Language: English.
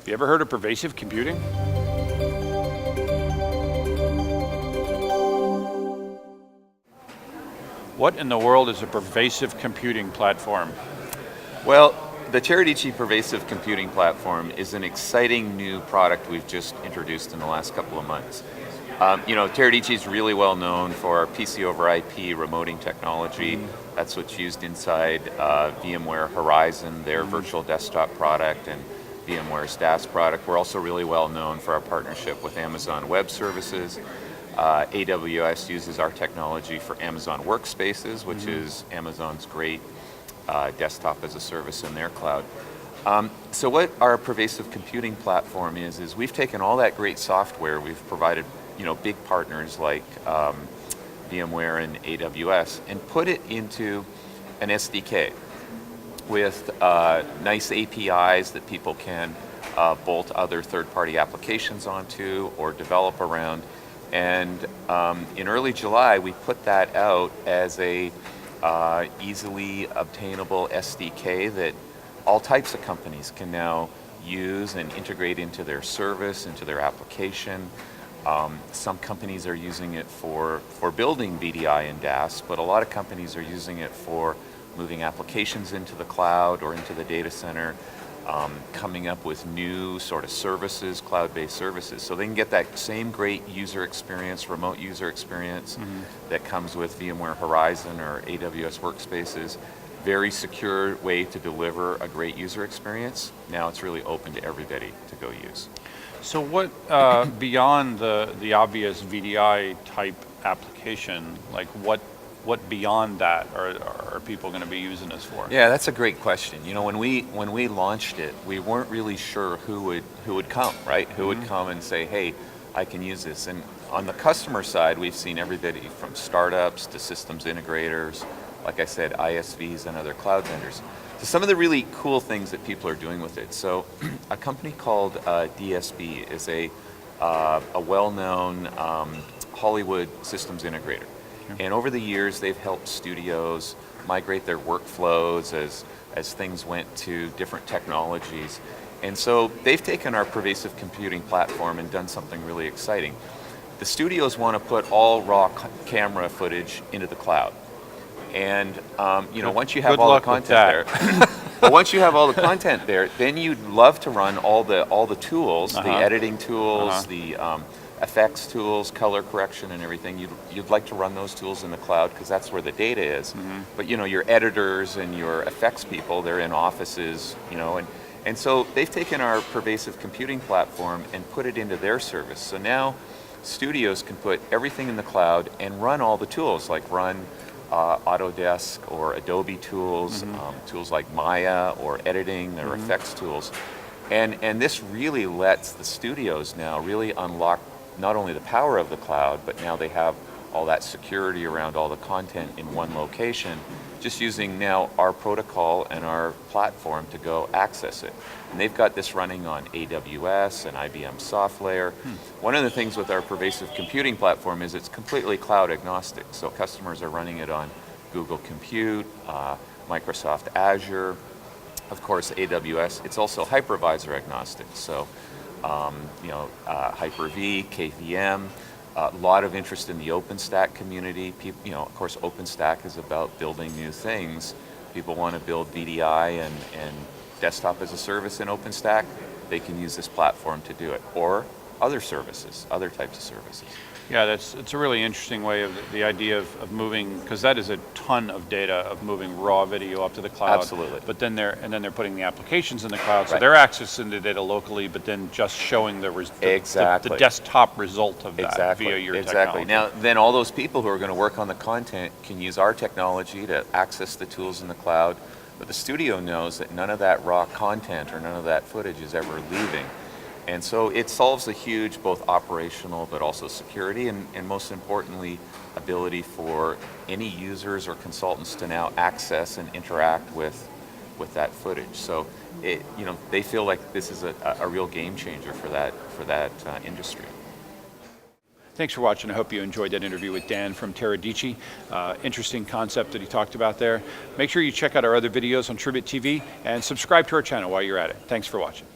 Have you ever heard of pervasive computing? What in the world is a pervasive computing platform? Well, the Teradici pervasive computing platform is an exciting new product we've just introduced in the last couple of months. Teradici is really well known for our PC over IP remoting technology. That's what's used inside VMware Horizon, their virtual desktop product, and VMware's DAS product. We're also really well known for our partnership with Amazon Web Services. AWS uses our technology for Amazon Workspaces, which is Amazon's great desktop as a service in their cloud. So what our pervasive computing platform is we've taken all that great software we've provided, big partners like VMware and AWS, and put it into an SDK with nice APIs that people can bolt other third-party applications onto or develop around. And in early July, we put that out as a easily obtainable SDK that all types of companies can now use and integrate into their service, into their application. Some companies are using it for building VDI and DAS, but a lot of companies are using it for moving applications into the cloud or into the data center, coming up with new sort of services, cloud-based services. So they can get that same great user experience, remote user experience that comes with VMware Horizon or AWS Workspaces. Very secure way to deliver a great user experience. Now it's really open to everybody to go use. So what, beyond the obvious VDI type application, like what beyond that are people going to be using this for? Yeah, that's a great question. When we launched it, we weren't really sure who would come, right? Who would come and say, hey, I can use this. And on the customer side, we've seen everybody from startups to systems integrators, like I said, ISVs and other cloud vendors. So some of the really cool things that people are doing with it. So a company called DSB is a well-known Hollywood systems integrator. And over the years, they've helped studios migrate their workflows as things went to different technologies. And so they've taken our pervasive computing platform and done something really exciting. The studios want to put all raw camera footage into the cloud. And once you have all the content there, but once you have all the content there, then you'd love to run all the tools, the editing tools, the effects tools, color correction and everything. You'd like to run those tools in the cloud because that's where the data is. But your editors and your effects people, they're in offices, and so they've taken our pervasive computing platform and put it into their service. So now studios can put everything in the cloud and run all the tools, like run Autodesk or Adobe tools, tools like Maya or editing or effects tools. And this really lets the studios now really unlock not only the power of the cloud, but now they have all that security around all the content in one location, just using now our protocol and our platform to go access it. And they've got this running on AWS and IBM SoftLayer. One of the things with our pervasive computing platform is it's completely cloud agnostic. So customers are running it on Google Compute, Microsoft Azure, of course AWS. It's also hypervisor agnostic. So Hyper-V, KVM, a lot of interest in the OpenStack community. Of course, OpenStack is about building new things. People want to build VDI and desktop as a service in OpenStack. They can use this platform to do it, or other services, other types of services. Yeah, it's a really interesting way of the idea of moving, because that is a ton of data of moving raw video up to the cloud. Absolutely. But then they're putting the applications in the cloud, so they're accessing the data locally, but then just showing the desktop result of that via your technology. Now, then all those people who are going to work on the content can use our technology to access the tools in the cloud, but the studio knows that none of that raw content or none of that footage is ever leaving. And so it solves a huge both operational but also security and most importantly ability for any users or consultants to now access and interact with that footage. So they feel like this is a real game changer for that industry. Thanks for watching. I hope you enjoyed that interview with Dan from Teradici. Interesting concept that he talked about there. Make sure you check out our other videos on Tribute TV and subscribe to our channel while you're at it. Thanks for watching.